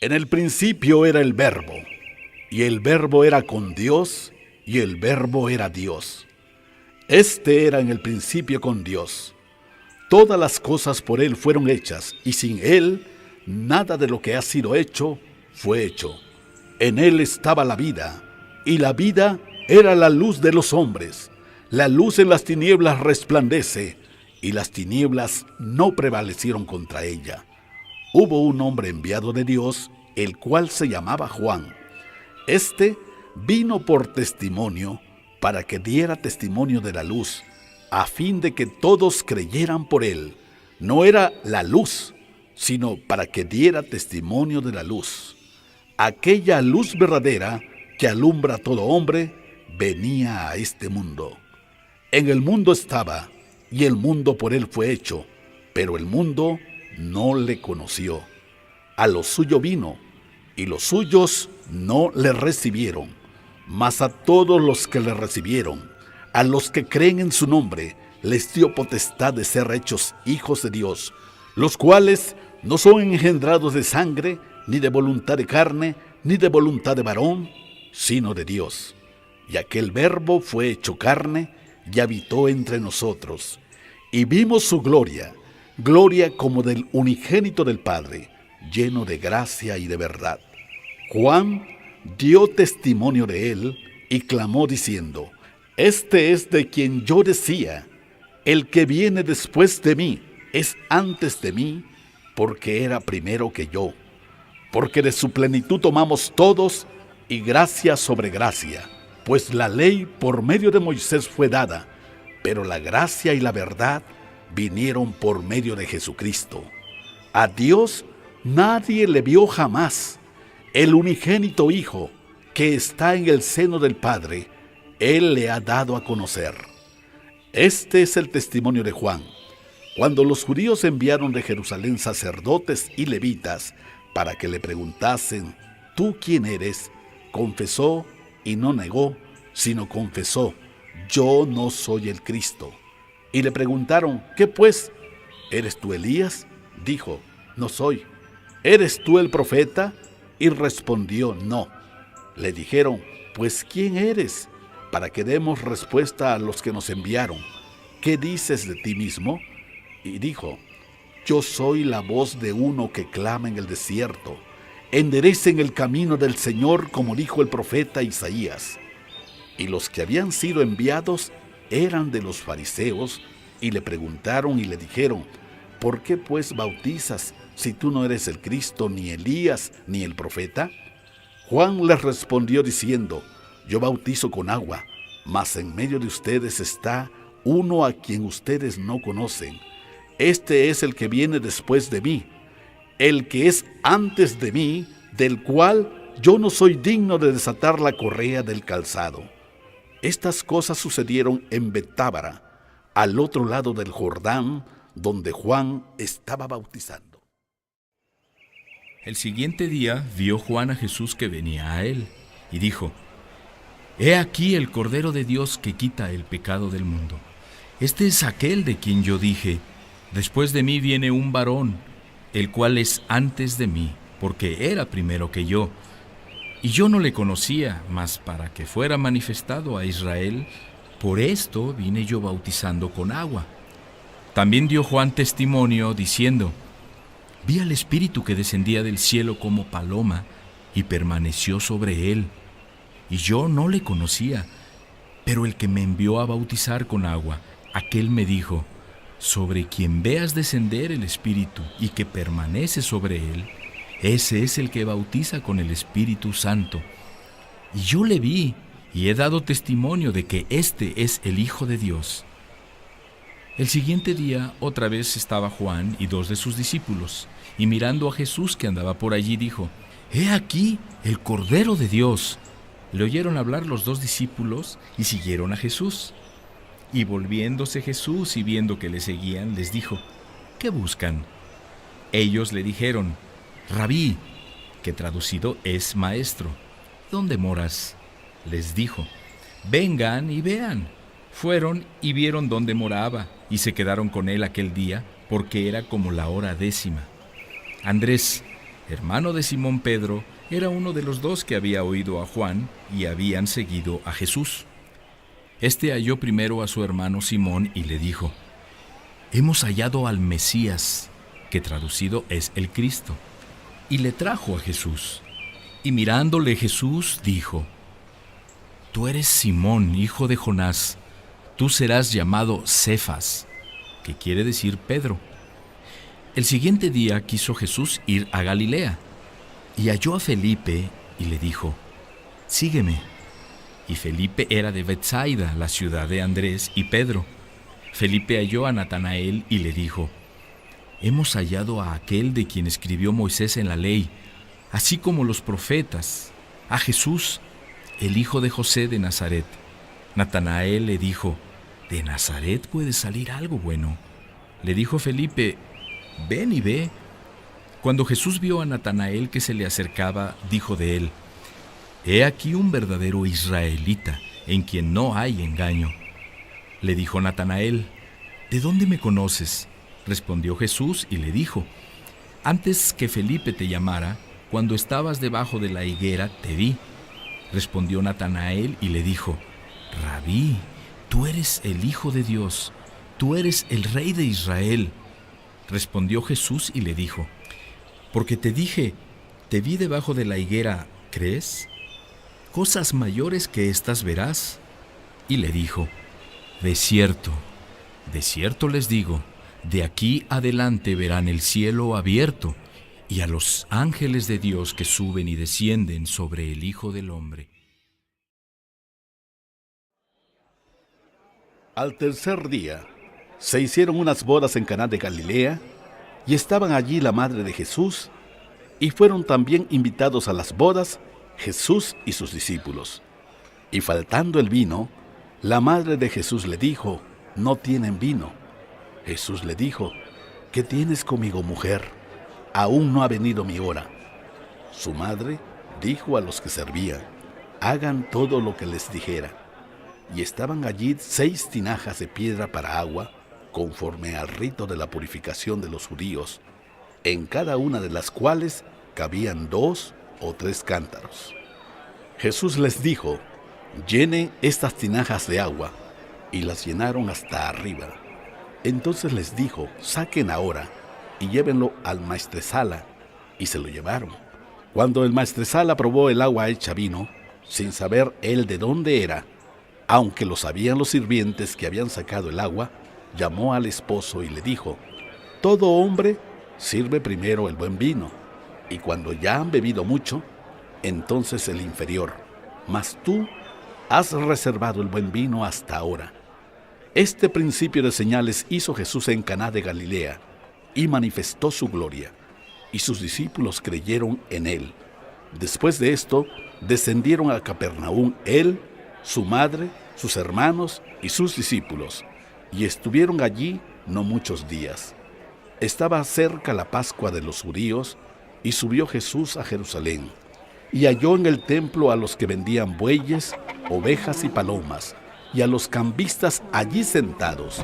En el principio era el Verbo, y el Verbo era con Dios, y el Verbo era Dios. Este era en el principio con Dios. Todas las cosas por Él fueron hechas, y sin Él, nada de lo que ha sido hecho fue hecho. En Él estaba la vida, y la vida era la luz de los hombres. La luz en las tinieblas resplandece, y las tinieblas no prevalecieron contra ella. Hubo un hombre enviado de Dios, el cual se llamaba Juan. Este vino por testimonio, para que diera testimonio de la luz, a fin de que todos creyeran por él. No era la luz, sino para que diera testimonio de la luz. Aquella luz verdadera que alumbra a todo hombre, venía a este mundo. En el mundo estaba, y el mundo por él fue hecho, pero el mundo no le conoció. A lo suyo vino, y los suyos no le recibieron. Mas a todos los que le recibieron, a los que creen en su nombre, les dio potestad de ser hechos hijos de Dios, los cuales no son engendrados de sangre, ni de voluntad de carne, ni de voluntad de varón, sino de Dios. Y aquel Verbo fue hecho carne, y habitó entre nosotros. Y vimos su gloria, gloria como del unigénito del Padre, lleno de gracia y de verdad. Juan dio testimonio de él y clamó diciendo: Este es de quien yo decía, el que viene después de mí es antes de mí, porque era primero que yo. Porque de su plenitud tomamos todos, y gracia sobre gracia. Pues la ley por medio de Moisés fue dada, pero la gracia y la verdad vinieron por medio de Jesucristo. A Dios nadie le vio jamás. El unigénito Hijo, que está en el seno del Padre, Él le ha dado a conocer. Este es el testimonio de Juan. Cuando los judíos enviaron de Jerusalén sacerdotes y levitas para que le preguntasen: ¿Tú quién eres?, confesó y no negó, sino confesó: Yo no soy el Cristo. Y le preguntaron: ¿Qué pues? ¿Eres tú Elías? Dijo: No soy. ¿Eres tú el profeta? Y respondió: No. Le dijeron: Pues ¿quién eres? Para que demos respuesta a los que nos enviaron. ¿Qué dices de ti mismo? Y dijo: Yo soy la voz de uno que clama en el desierto: enderecen el camino del Señor, como dijo el profeta Isaías. Y los que habían sido enviados eran de los fariseos, y le preguntaron y le dijeron: ¿Por qué pues bautizas, si tú no eres el Cristo, ni Elías, ni el profeta? Juan les respondió diciendo: Yo bautizo con agua, mas en medio de ustedes está uno a quien ustedes no conocen. Este es el que viene después de mí, el que es antes de mí, del cual yo no soy digno de desatar la correa del calzado. Estas cosas sucedieron en Betábara, al otro lado del Jordán, donde Juan estaba bautizando. El siguiente día vio Juan a Jesús que venía a él, y dijo: He aquí el Cordero de Dios que quita el pecado del mundo. Este es aquel de quien yo dije: Después de mí viene un varón, el cual es antes de mí, porque era primero que yo. Y yo no le conocía, mas para que fuera manifestado a Israel, por esto vine yo bautizando con agua. También dio Juan testimonio, diciendo: Vi al Espíritu que descendía del cielo como paloma, y permaneció sobre él. Y yo no le conocía, pero el que me envió a bautizar con agua, aquel me dijo: Sobre quien veas descender el Espíritu y que permanece sobre él, ese es el que bautiza con el Espíritu Santo. Y yo le vi, y he dado testimonio de que este es el Hijo de Dios. El siguiente día otra vez estaba Juan y 2 de sus discípulos, y mirando a Jesús que andaba por allí, dijo: He aquí el Cordero de Dios. Le oyeron hablar los 2 discípulos y siguieron a Jesús. Y volviéndose Jesús y viendo que le seguían, les dijo: ¿Qué buscan? Ellos le dijeron: Rabí, que traducido es maestro, ¿dónde moras? Les dijo: Vengan y vean. Fueron y vieron dónde moraba, y se quedaron con él aquel día, porque era como la hora 10. Andrés, hermano de Simón Pedro, era uno de los dos que había oído a Juan y habían seguido a Jesús. Este halló primero a su hermano Simón y le dijo: «Hemos hallado al Mesías», que traducido es el Cristo, y le trajo a Jesús. Y mirándole Jesús dijo: «Tú eres Simón, hijo de Jonás, tú serás llamado Cefas», que quiere decir Pedro. El siguiente día quiso Jesús ir a Galilea, y halló a Felipe y le dijo: «Sígueme». Y Felipe era de Betsaida, la ciudad de Andrés y Pedro. Felipe halló a Natanael y le dijo: «Hemos hallado a aquel de quien escribió Moisés en la ley, así como los profetas, a Jesús, el hijo de José de Nazaret». Natanael le dijo: «¿De Nazaret puede salir algo bueno?». Le dijo Felipe: «Ven y ve». Cuando Jesús vio a Natanael que se le acercaba, dijo de él: «He aquí un verdadero israelita, en quien no hay engaño». Le dijo Natanael: «¿De dónde me conoces?». Respondió Jesús y le dijo: «Antes que Felipe te llamara, cuando estabas debajo de la higuera, te vi». Respondió Natanael y le dijo: «Rabí, tú eres el Hijo de Dios, tú eres el Rey de Israel». Respondió Jesús y le dijo: «Porque te dije, te vi debajo de la higuera, ¿crees? Cosas mayores que estas verás». Y le dijo: de cierto les digo, de aquí adelante verán el cielo abierto y a los ángeles de Dios que suben y descienden sobre el Hijo del Hombre». Al tercer día, se hicieron unas bodas en Caná de Galilea, y estaban allí la madre de Jesús, y fueron también invitados a las bodas Jesús y sus discípulos. Y faltando el vino, la madre de Jesús le dijo: «No tienen vino». Jesús le dijo: «¿Qué tienes conmigo, mujer? Aún no ha venido mi hora». Su madre dijo a los que servían: «Hagan todo lo que les dijera». Y estaban allí 6 tinajas de piedra para agua, conforme al rito de la purificación de los judíos, en cada una de las cuales cabían 2 o 3 cántaros. Jesús les dijo: «Llenen estas tinajas de agua», y las llenaron hasta arriba. Entonces les dijo: «Saquen ahora y llévenlo al maestresala», y se lo llevaron. Cuando el maestresala probó el agua hecha vino, sin saber él de dónde era, aunque lo sabían los sirvientes que habían sacado el agua, llamó al esposo y le dijo: «Todo hombre sirve primero el buen vino, y cuando ya han bebido mucho, entonces el inferior, mas tú has reservado el buen vino hasta ahora». Este principio de señales hizo Jesús en Caná de Galilea, y manifestó su gloria, y sus discípulos creyeron en él. Después de esto, descendieron a Capernaum él, su madre, sus hermanos y sus discípulos, y estuvieron allí no muchos días. Estaba cerca la Pascua de los judíos, y subió Jesús a Jerusalén, y halló en el templo a los que vendían bueyes, ovejas y palomas, y a los cambistas allí sentados,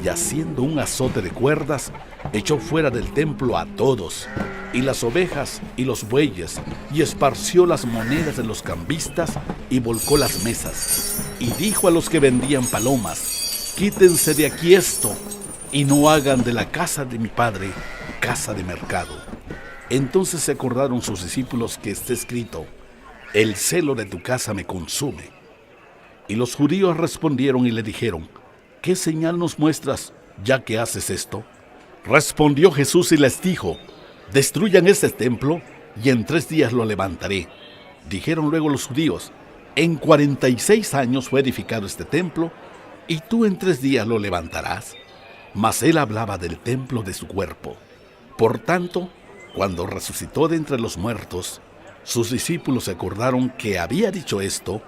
y haciendo un azote de cuerdas, echó fuera del templo a todos, y las ovejas y los bueyes, y esparció las monedas de los cambistas, y volcó las mesas, y dijo a los que vendían palomas: «Quítense de aquí esto, y no hagan de la casa de mi padre casa de mercado». Entonces se acordaron sus discípulos que está escrito: «El celo de tu casa me consume». Y los judíos respondieron y le dijeron: «¿Qué señal nos muestras, ya que haces esto?». Respondió Jesús y les dijo: «Destruyan este templo, y en 3 días lo levantaré». Dijeron luego los judíos: «En 46 años fue edificado este templo, y tú en 3 días lo levantarás». Mas él hablaba del templo de su cuerpo. Por tanto, cuando resucitó de entre los muertos, sus discípulos se acordaron que había dicho esto,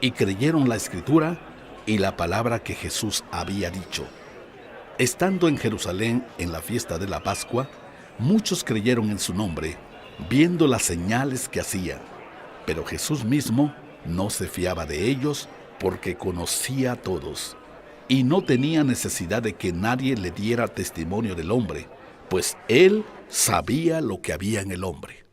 y creyeron la Escritura y la palabra que Jesús había dicho. Estando en Jerusalén en la fiesta de la Pascua, muchos creyeron en su nombre, viendo las señales que hacía. Pero Jesús mismo no se fiaba de ellos, porque conocía a todos, y no tenía necesidad de que nadie le diera testimonio del hombre, pues él sabía lo que había en el hombre.